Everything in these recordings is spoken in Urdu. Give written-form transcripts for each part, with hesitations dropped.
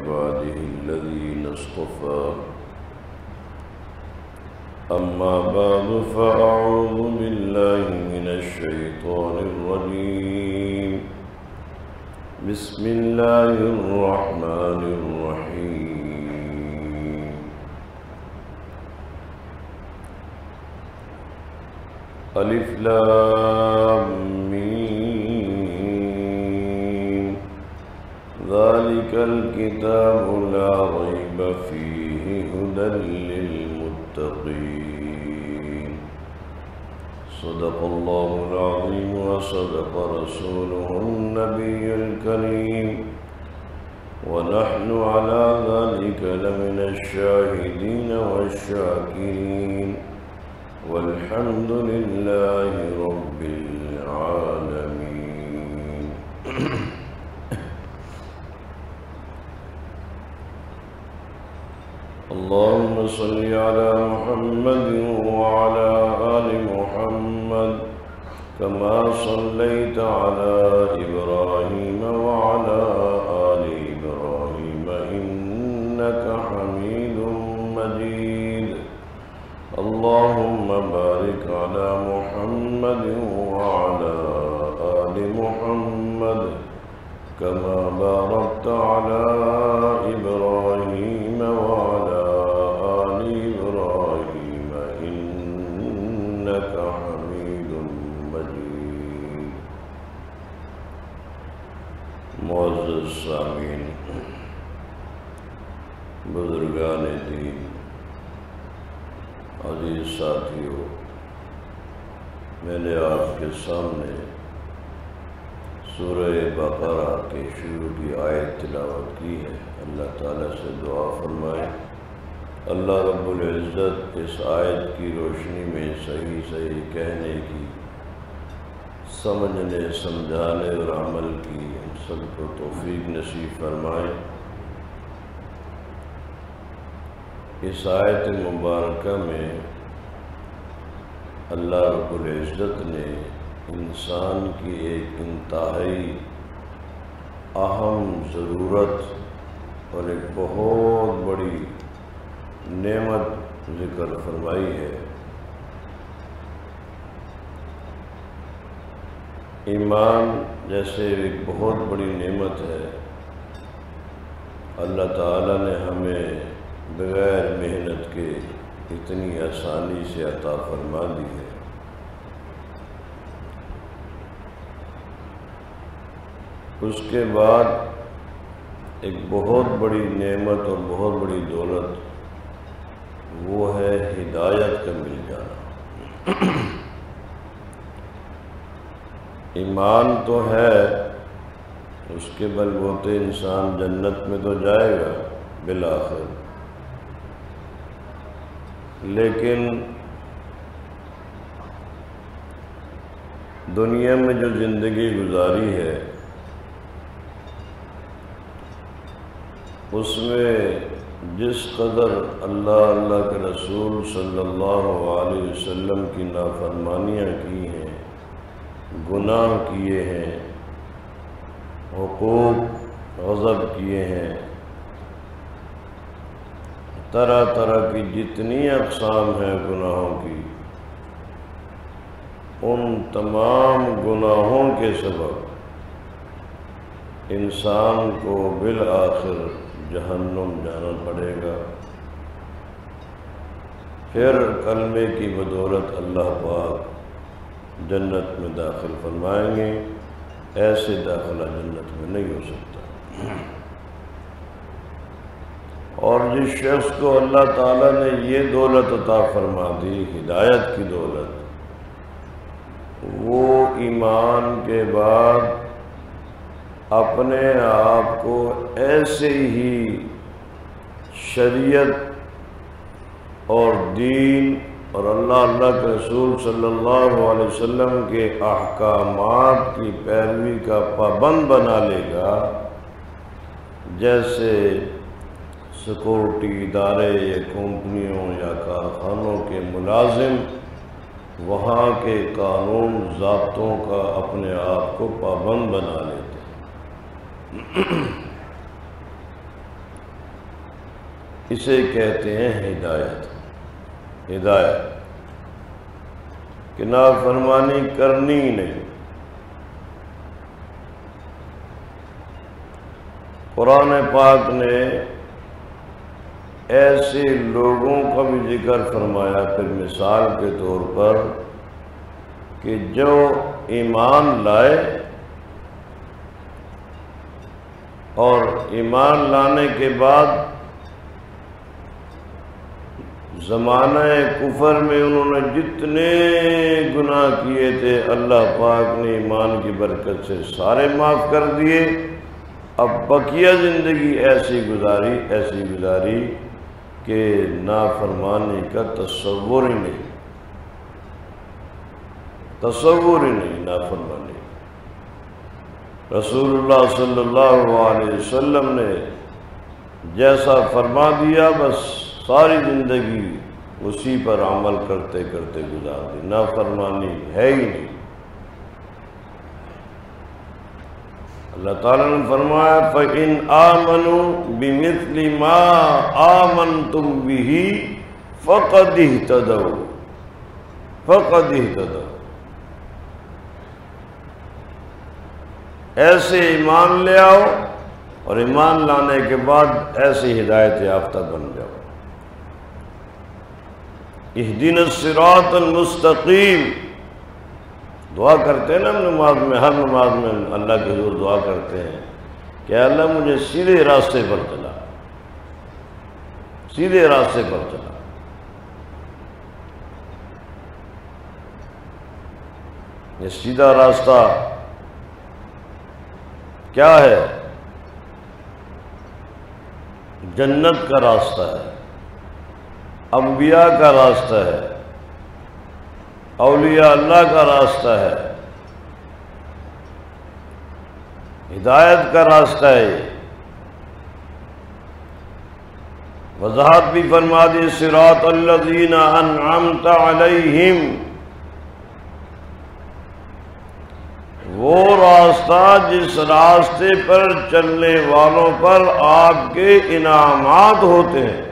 عباده الذين اصطفى أما بعد فأعوذ بالله من الشيطان الرجيم بسم الله الرحمن الرحيم ألف لام ميم ذلك الكتاب لا ريب فيه هدى للمتقين صدق الله العظيم وصدق رسوله النبي الكريم ونحن على ذلك لمن الشاهدين والشاكرين والحمد لله رب العالمين اللهم صل على محمد وعلى آل محمد كما صليت على إبراهيم وعلى آل إبراهيم إنك حميد مجيد اللهم بارك على محمد وعلى آل محمد كما باركت على إبراهيم وعلى آل إبراهيم إنك حميد مجيد معزز سامعین، بزرگان دین، عزیز ساتھیو، میں نے آپ کے سامنے سورہ بقرہ کے شروع کی آیت تلاوت کی ہے۔ اللہ تعالیٰ سے دعا فرمائے اللہ رب العزت اس آیت کی روشنی میں صحیح صحیح کہنے کی، سمجھنے سمجھانے اور عمل کی ہم سب کو توفیق نصیب فرمائے۔ اس آیت مبارکہ میں اللہ رب العزت نے انسان کی ایک انتہائی اہم ضرورت اور ایک بہت بڑی نعمت ذکر فرمائی ہے۔ ایمان جیسے ایک بہت بڑی نعمت ہے، اللہ تعالیٰ نے ہمیں بغیر محنت کے اتنی آسانی سے عطا فرما دی ہے۔ اس کے بعد ایک بہت بڑی نعمت اور بہت بڑی دولت وہ ہے ہدایت کا مل جانا۔ ایمان تو ہے، اس کے بلبوتے انسان جنت میں تو جائے گا بالآخر، لیکن دنیا میں جو زندگی گزاری ہے اس میں جس قدر اللہ کے رسول صلی اللہ علیہ وسلم کی نافرمانیاں کی ہیں، گناہ کیے ہیں، حقوق غضب کیے ہیں، طرح طرح کی جتنی اقسام ہیں گناہوں کی، ان تمام گناہوں کے سبب انسان کو بالآخر جہنم جانا پڑے گا۔ پھر کلمے کی بدولت اللہ پاک جنت میں داخل فرمائیں گے، ایسے داخلہ جنت میں نہیں ہو سکتا۔ اور جس شخص کو اللہ تعالیٰ نے یہ دولت عطا فرما دی، ہدایت کی دولت، وہ ایمان کے بعد اپنے آپ کو ایسے ہی شریعت اور دین اور اللہ کے رسول صلی اللہ علیہ وسلم کے احکامات کی پیروی کا پابند بنا لے گا، جیسے سیکورٹی ادارے یا کمپنیوں یا کارخانوں کے ملازم وہاں کے قانون ضابطوں کا اپنے آپ کو پابند بنا لیتے ہیں۔ اسے کہتے ہیں ہدایت۔ ہدایت کہ نافرمانی کرنی ہی نہیں۔ قرآن پاک نے ایسے لوگوں کا بھی ذکر فرمایا پھر مثال کے طور پر کہ جو ایمان لائے اور ایمان لانے کے بعد زمانہ کفر میں انہوں نے جتنے گناہ کیے تھے اللہ پاک نے ایمان کی برکت سے سارے معاف کر دیے۔ اب بقیہ زندگی ایسی گزاری کہ نافرمانی کا تصور ہی نہیں نافرمانی۔ رسول اللہ صلی اللہ علیہ وسلم نے جیسا فرما دیا بس ساری زندگی اسی پر عمل کرتے کرتے گزار دی، نافرمانی ہے ہی نہیں۔ اللہ تعالیٰ نے فرمایا فَإِنْ آمَنُوا بِمِثْلِ مَا آمَنْتُمْ بِهِ فَقَدِ اهْتَدَوْا۔ ایسے ایمان لے آؤ اور ایمان لانے کے بعد ایسی ہدایت یافتہ بن جاؤ۔ اہدنا الصراط المستقیم دعا کرتے ہیں نا ہم نماز میں، ہر نماز میں اللہ کے حضور دعا کرتے ہیں کہ اللہ مجھے سیدھے راستے پر چلا، سیدھے راستے پر چلا۔ یہ سیدھا راستہ کیا ہے؟ جنت کا راستہ ہے، انبیاء کا راستہ ہے، اولیاء اللہ کا راستہ ہے، ہدایت کا راستہ ہے۔ وضاحت بھی فرما دی صراط الذین انعمت علیہم، وہ راستہ جس راستے پر چلنے والوں پر آپ کے انعامات ہوتے ہیں،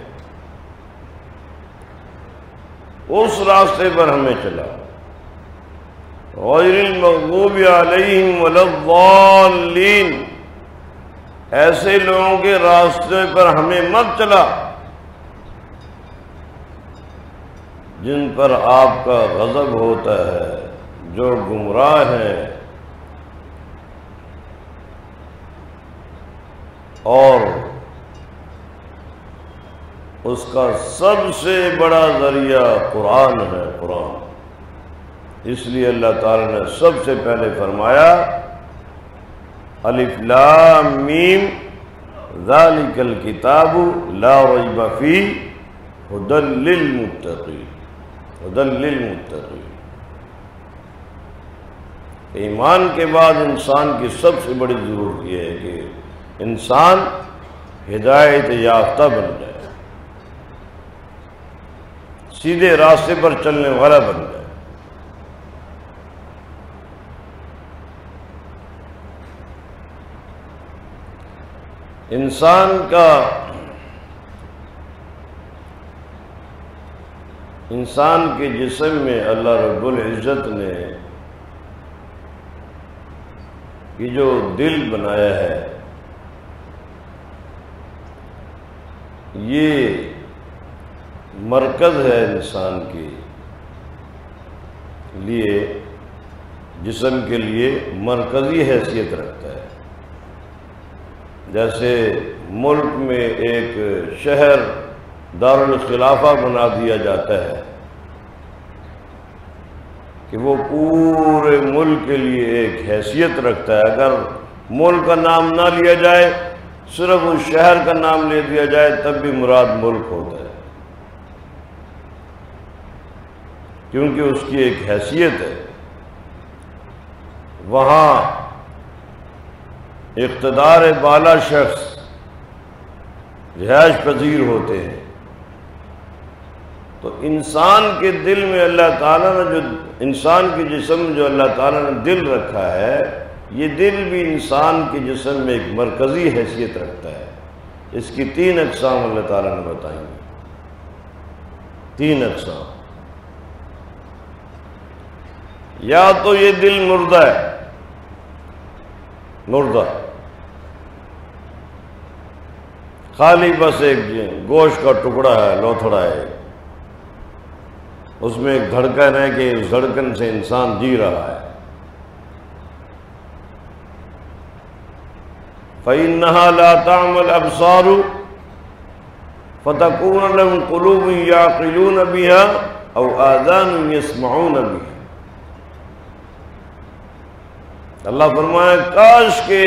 اس راستے پر ہمیں چلا۔ غیر المغضوب علیہم ولا الضالین، ایسے لوگوں کے راستے پر ہمیں مت چلا جن پر آپ کا غضب ہوتا ہے، جو گمراہ ہیں اور اس کا سب سے بڑا ذریعہ قرآن ہے، قرآن۔ اس لیے اللہ تعالیٰ نے سب سے پہلے فرمایا الف لام میم ذالک الکتاب لا ریب فیہ ھدی للمتقین، ھدی للمتقین۔ ایمان کے بعد انسان کی سب سے بڑی ضرورت یہ ہے کہ انسان ہدایت یافتہ بن جائے، سیدھے راستے پر چلنے والا بن جائے۔ انسان کے جسم میں اللہ رب العزت نے یہ جو دل بنایا ہے، یہ مرکز ہے انسان کے لیے، جسم کے لیے مرکزی حیثیت رکھتا ہے۔ جیسے ملک میں ایک شہر دارالخلافہ بنا دیا جاتا ہے کہ وہ پورے ملک کے لیے ایک حیثیت رکھتا ہے۔ اگر ملک کا نام نہ لیا جائے، صرف اس شہر کا نام لے دیا جائے، تب بھی مراد ملک ہوتا ہے، کیونکہ اس کی ایک حیثیت ہے۔ وہاں اقتدار بالا شخص رہائش پذیر ہوتے ہیں۔ تو انسان کے دل میں اللہ تعالیٰ نے جو انسان کے جسم میں جو اللہ تعالیٰ نے دل رکھا ہے، یہ دل بھی انسان کے جسم میں ایک مرکزی حیثیت رکھتا ہے۔ اس کی 3 اقسام اللہ تعالیٰ نے بتائیں گے، 3 اقسام۔ یا تو یہ دل مردہ ہے، مردہ، خالی بس ایک گوشت کا ٹکڑا ہے، لوتھڑا ہے، اس میں ایک دھڑکن ہے کہ اس دھڑکن سے انسان جی رہا ہے۔ فَإِنَّهَا لَا تَعْمَى الْأَبْصَارُ فَتَكُونُ لَهُمْ قُلُوبٌ يَعْقِلُونَ بِهَا أَوْ آذَانٌ يَسْمَعُونَ بِهَا۔ اللہ فرمایا کاش کہ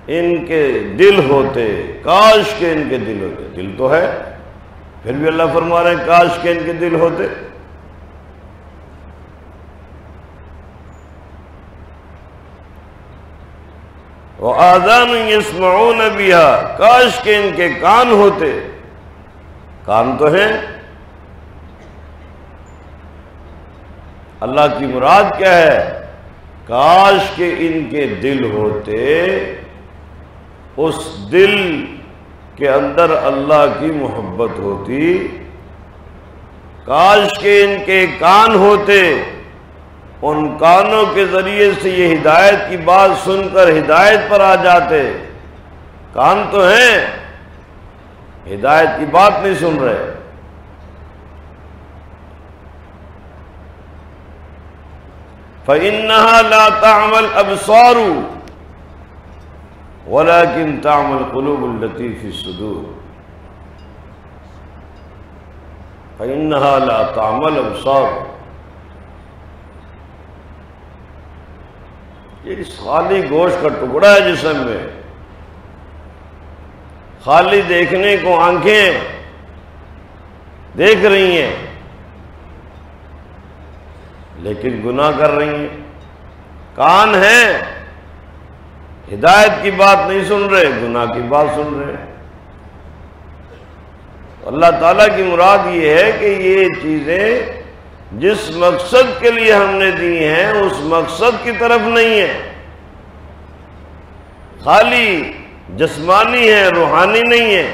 ان کے دل ہوتے، کاش کہ ان کے دل ہوتے، دل تو ہے، پھر بھی اللہ فرما رہے ہیں کاش کہ ان کے دل ہوتے۔ وَآذَانٌ يَسْمَعُونَ بِهَا، کاش کہ ان کے کان ہوتے، کان تو ہیں۔ اللہ کی مراد کیا ہے؟ کاش کہ ان کے دل ہوتے، اس دل کے اندر اللہ کی محبت ہوتی، کاش کہ ان کے کان ہوتے، ان کانوں کے ذریعے سے یہ ہدایت کی بات سن کر ہدایت پر آ جاتے۔ کان تو ہیں، ہدایت کی بات نہیں سن رہے۔ فَإِنَّهَا لَا تَعْمَى الْأَبْصَارُ وَلَكِنْ تَعْمَى الْقُلُوبُ الَّتِي فِي الصُّدُورِ۔ فَإِنَّهَا لَا تَعْمَى الْأَبْصَارُ، یہ خالی گوشت کا ٹکڑا ہے جسم میں، خالی دیکھنے کو آنکھیں دیکھ رہی ہیں لیکن گناہ کر رہی ہیں، کان ہیں ہدایت کی بات نہیں سن رہے، گناہ کی بات سن رہے۔ اللہ تعالیٰ کی مراد یہ ہے کہ یہ چیزیں جس مقصد کے لیے ہم نے دی ہیں اس مقصد کی طرف نہیں ہے، خالی جسمانی ہے، روحانی نہیں ہے۔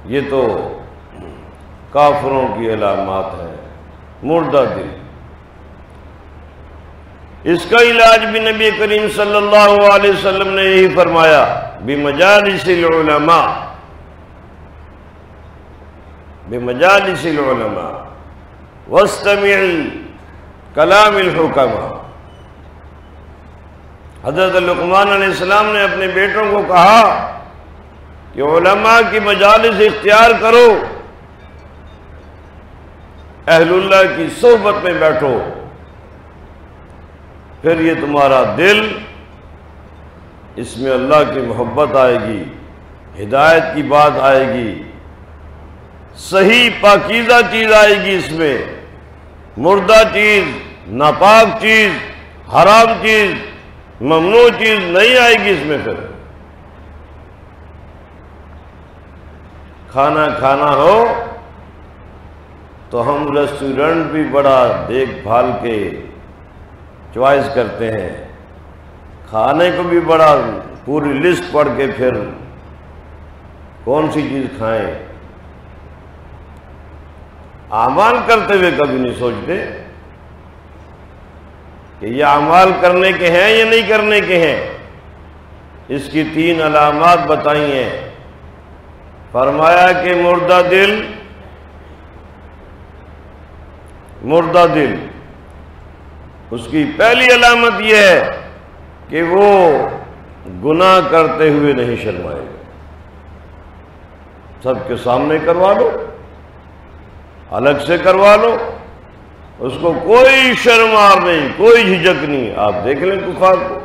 یہ تو کافروں کی علامات ہیں، مردہ دل۔ اس کا علاج بھی نبی کریم صلی اللہ علیہ وسلم نے یہی فرمایا، بمجالس العلماء، بمجالس العلماء واستمعی کلام الحکماء۔ حضرت لقمان علیہ السلام نے اپنے بیٹوں کو کہا کہ علماء کی مجالس اختیار کرو، اہل اللہ کی صحبت میں بیٹھو، پھر یہ تمہارا دل، اس میں اللہ کی محبت آئے گی، ہدایت کی بات آئے گی، صحیح پاکیزہ چیز آئے گی، اس میں مردہ چیز، ناپاک چیز، حرام چیز، ممنوع چیز نہیں آئے گی اس میں۔ پھر کھانا کھانا ہو تو ہم ریسٹورنٹ بھی بڑا دیکھ بھال کے چوائس کرتے ہیں، کھانے کو بھی بڑا پوری لسٹ پڑھ کے پھر کون سی چیز کھائیں۔ اعمال کرتے ہوئے کبھی نہیں سوچتے کہ یہ اعمال کرنے کے ہیں یا نہیں کرنے کے ہیں۔ اس کی 3 علامات بتائی ہیں، فرمایا کہ مردہ دل، مردہ دل، اس کی پہلی علامت یہ ہے کہ وہ گناہ کرتے ہوئے نہیں شرمائے گا۔ سب کے سامنے کروا لو، الگ سے کروا لو، اس کو کوئی شرمار نہیں، کوئی جھجک نہیں۔ آپ دیکھ لیں کفار کو،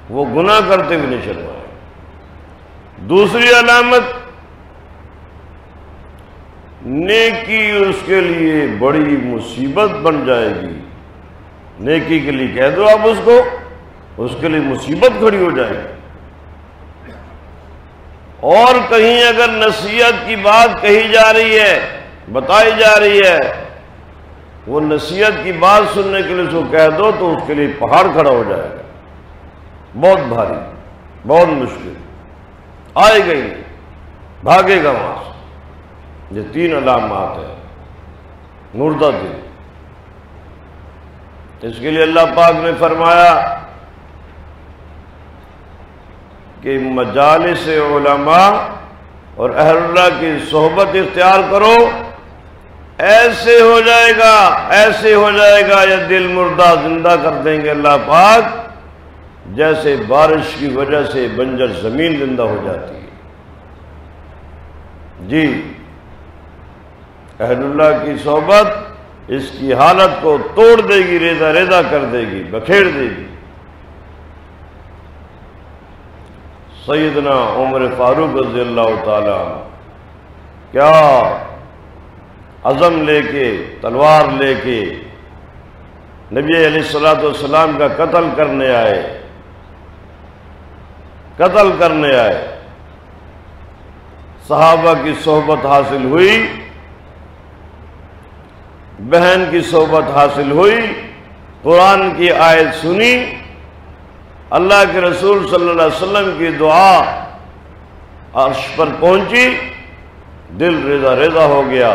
وہ گناہ کرتے ہوئے نہیں شرمائے۔ دوسری علامت، نیکی اس کے لیے بڑی مصیبت بن جائے گی۔ نیکی کے لیے کہہ دو آپ اس کو، اس کے لیے مصیبت کھڑی ہو جائے گی۔ اور کہیں اگر نصیحت کی بات کہی جا رہی ہے، بتائی جا رہی ہے، وہ نصیحت کی بات سننے کے لیے اس کو کہہ دو تو اس کے لیے پہاڑ کھڑا ہو جائے گا، بہت بھاری، بہت مشکل، آئے گا ہی نہیں، بھاگے گا وہاں سے۔ یہ 3 علامات ہیں مردہ دل۔ اس کے لیے اللہ پاک نے فرمایا کہ مجالس علماء اور اہل اللہ کی صحبت اختیار کرو، ایسے ہو جائے گا، ایسے ہو جائے گا، یہ دل مردہ زندہ کر دیں گے اللہ پاک، جیسے بارش کی وجہ سے بنجر زمین زندہ ہو جاتی ہے۔ جی، اہل اللہ کی صحبت اس کی حالت کو توڑ دے گی، ریزہ ریزہ کر دے گی، بکھیر دے گی۔ سیدنا عمر فاروق رضی اللہ تعالیٰ کیا عزم لے کے، تلوار لے کے نبی علیہ السلام کا قتل کرنے آئے، قتل کرنے آئے۔ صحابہ کی صحبت حاصل ہوئی، بہن کی صحبت حاصل ہوئی، قرآن کی آیت سنی، اللہ کے رسول صلی اللہ علیہ وسلم کی دعا عرش پر پہنچی، دل ریزہ ریزہ ہو گیا،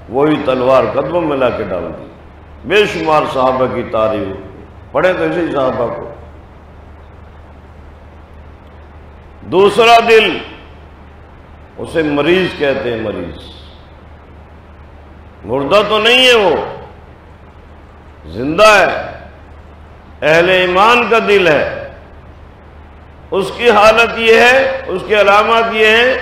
وہی تلوار قدموں میں لا کے ڈال دی۔ بے شمار صحابہ کی تعریف پڑھے تو اسی صحابہ کو۔ دوسرا دل، اسے مریض کہتے ہیں، مریض، مردہ تو نہیں ہے، وہ زندہ ہے، اہل ایمان کا دل ہے۔ اس کی حالت یہ ہے، اس کی علامات یہ ہیں،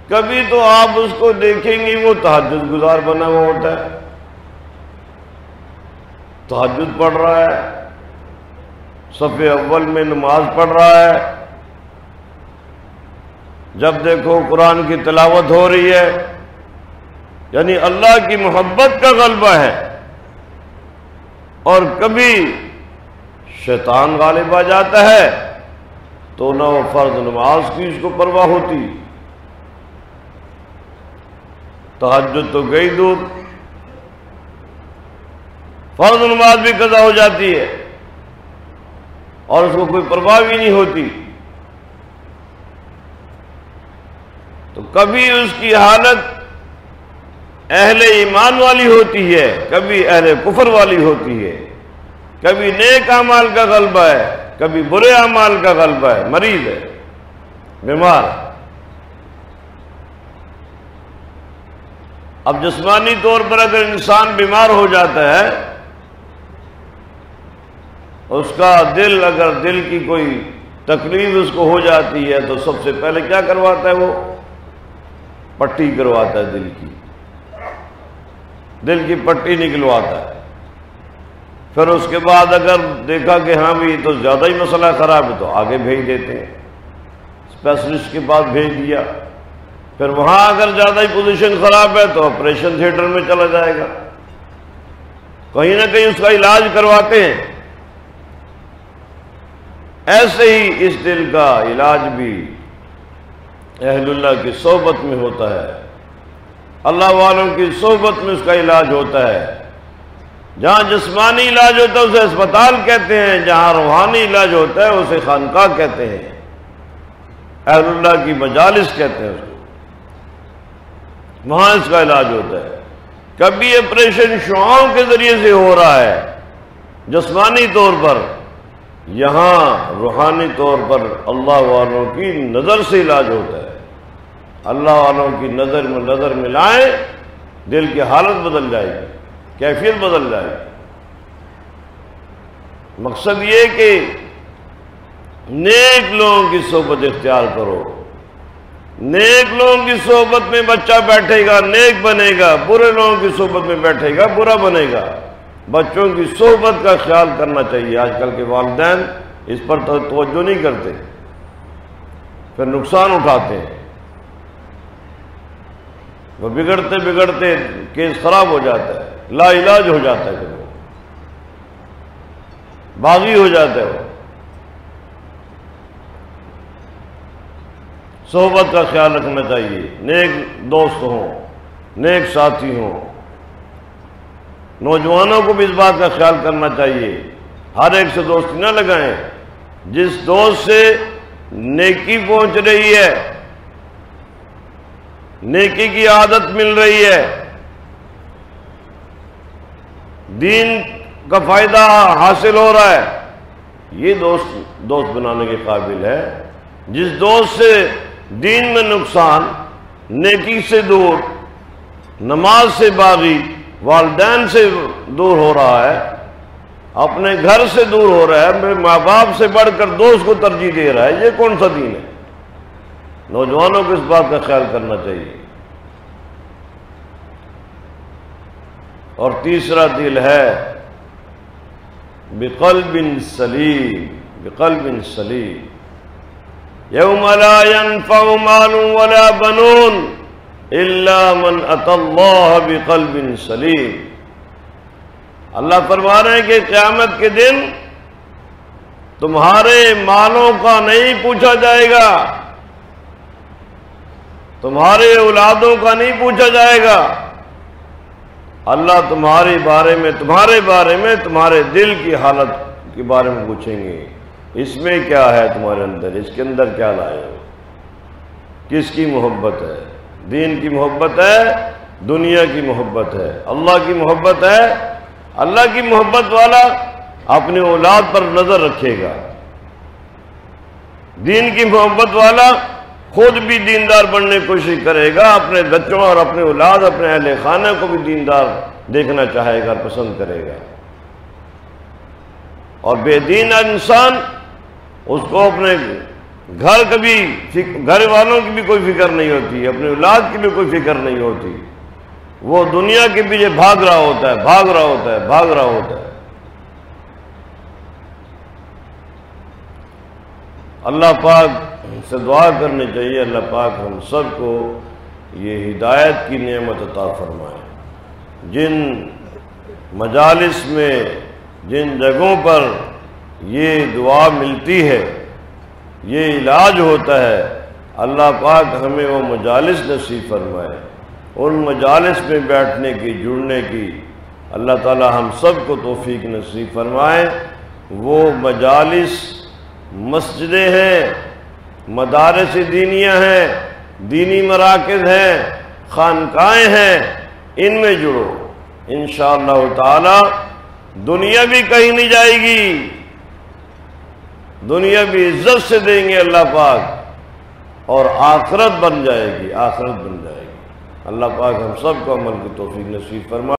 کبھی تو آپ اس کو دیکھیں گے وہ تہجد گزار بنا ہوا ہوتا ہے، تہجد پڑھ رہا ہے، صف اول میں نماز پڑھ رہا ہے، جب دیکھو قرآن کی تلاوت ہو رہی ہے، یعنی اللہ کی محبت کا غلبہ ہے۔ اور کبھی شیطان غالب آ جاتا ہے تو نہ وہ فرض نماز کی اس کو پرواہ ہوتی، تہجد تو گئی دور، فرض نماز بھی قضا ہو جاتی ہے اور اس کو کوئی پرواہ بھی نہیں ہوتی۔ تو کبھی اس کی حالت اہل ایمان والی ہوتی ہے، کبھی اہل کفر والی ہوتی ہے، کبھی نیک اعمال کا غلبہ ہے، کبھی برے اعمال کا غلبہ ہے، مریض ہے، بیمار۔ اب جسمانی طور پر اگر انسان بیمار ہو جاتا ہے، اس کا دل، اگر دل کی کوئی تکلیف اس کو ہو جاتی ہے تو سب سے پہلے کیا کرواتا ہے؟ وہ پٹی کرواتا ہے، دل کی پٹی نکلواتا ہے۔ پھر اس کے بعد اگر دیکھا کہ ہاں بھی تو زیادہ ہی مسئلہ خراب ہے تو آگے بھیج دیتے ہیں، اسپیشلسٹ کے پاس بھیج دیا، پھر وہاں اگر زیادہ ہی پوزیشن خراب ہے تو آپریشن تھیٹر میں چلا جائے گا، کہیں نہ کہیں اس کا علاج کرواتے ہیں۔ ایسے ہی اس دل کا علاج بھی اہل اللہ کی صحبت میں ہوتا ہے، اللہ والوں کی صحبت میں اس کا علاج ہوتا ہے۔ جہاں جسمانی علاج ہوتا ہے اسے اسپتال کہتے ہیں، جہاں روحانی علاج ہوتا ہے اسے خانقاہ کہتے ہیں، اہل اللہ کی مجالس کہتے ہیں اس کو، وہاں اس کا علاج ہوتا ہے۔ کبھی آپریشن شعاؤں کے ذریعے سے ہو رہا ہے جسمانی طور پر، یہاں روحانی طور پر اللہ والوں کی نظر سے علاج ہوتا ہے۔ اللہ والوں کی نظر میں نظر ملائیں، دل کی حالت بدل جائے گی، کیفیت بدل جائے گی۔ مقصد یہ کہ نیک لوگوں کی صحبت اختیار کرو، نیک لوگوں کی صحبت میں بچہ بیٹھے گا نیک بنے گا، برے لوگوں کی صحبت میں بیٹھے گا برا بنے گا۔ بچوں کی صحبت کا خیال کرنا چاہیے، آج کل کے والدین اس پر توجہ نہیں کرتے، پھر نقصان اٹھاتے ہیں، وہ بگڑتے بگڑتے کیس خراب ہو جاتا ہے، لا علاج ہو جاتا ہے، پھر وہ باغی ہو جاتا ہے۔ وہ صحبت کا خیال رکھنا چاہیے، نیک دوست ہوں، نیک ساتھی ہوں، نوجوانوں کو بھی اس بات کا خیال کرنا چاہیے، ہر ایک سے دوستی نہ لگائیں۔ جس دوست سے نیکی پہنچ رہی ہے، نیکی کی عادت مل رہی ہے، دین کا فائدہ حاصل ہو رہا ہے، یہ دوست بنانے کے قابل ہے۔ جس دوست سے دین میں نقصان، نیکی سے دور، نماز سے باغی، والدین سے دور ہو رہا ہے، اپنے گھر سے دور ہو رہا ہے، میرے ماں باپ سے بڑھ کر دوست کو ترجیح دے رہا ہے، یہ کون سا دین ہے؟ نوجوانوں کو اس بات کا خیال کرنا چاہیے۔ اور تیسرا دل ہے بقلب سلیم، بقلب سلیم، یوم لا ينفع مال ولا بنون الا من اتى اللہ بقلب سلیم۔ اللہ فرما رہے ہیں کہ قیامت کے دن تمہارے مالوں کا نہیں پوچھا جائے گا، تمہارے اولادوں کا نہیں پوچھا جائے گا، اللہ تمہارے بارے میں تمہارے دل کی حالت کے بارے میں پوچھیں گے۔ اس میں کیا ہے تمہارے اندر، اس کے اندر کیا لائے ہو، کس کی محبت ہے؟ دین کی محبت ہے، دنیا کی محبت ہے، اللہ کی محبت ہے؟ اللہ کی محبت والا اپنی اولاد پر نظر رکھے گا، دین کی محبت والا خود بھی دیندار بننے کی کوشش کرے گا، اپنے بچوں اور اپنے اولاد، اپنے اہل خانہ کو بھی دیندار دیکھنا چاہے گا، پسند کرے گا۔ اور بے دین انسان، اس کو اپنے گھر والوں کی بھی کوئی فکر نہیں ہوتی، اپنے اولاد کی بھی کوئی فکر نہیں ہوتی، وہ دنیا کے پیچھے بھاگ رہا ہوتا ہے۔ اللہ پاک سے دعا کرنی چاہیے، اللہ پاک ہم سب کو یہ ہدایت کی نعمت عطا فرمائے۔ جن مجالس میں، جن جگہوں پر یہ دعا ملتی ہے، یہ علاج ہوتا ہے، اللہ پاک ہمیں وہ مجالس نصیب فرمائے، ان مجالس میں بیٹھنے کی، جڑنے کی اللہ تعالی ہم سب کو توفیق نصیب فرمائے۔ وہ مجالس مسجدیں ہیں، مدارس دینیہ ہیں، دینی مراکز ہیں، خانقاہیں ہیں، ان میں جڑو، انشاءاللہ تعالی دنیا بھی کہیں نہیں جائے گی، دنیا بھی عزت سے دیں گے اللہ پاک، اور آخرت بن جائے گی، اللہ پاک ہم سب کو عمل کی توفیق نصیب فرمائے۔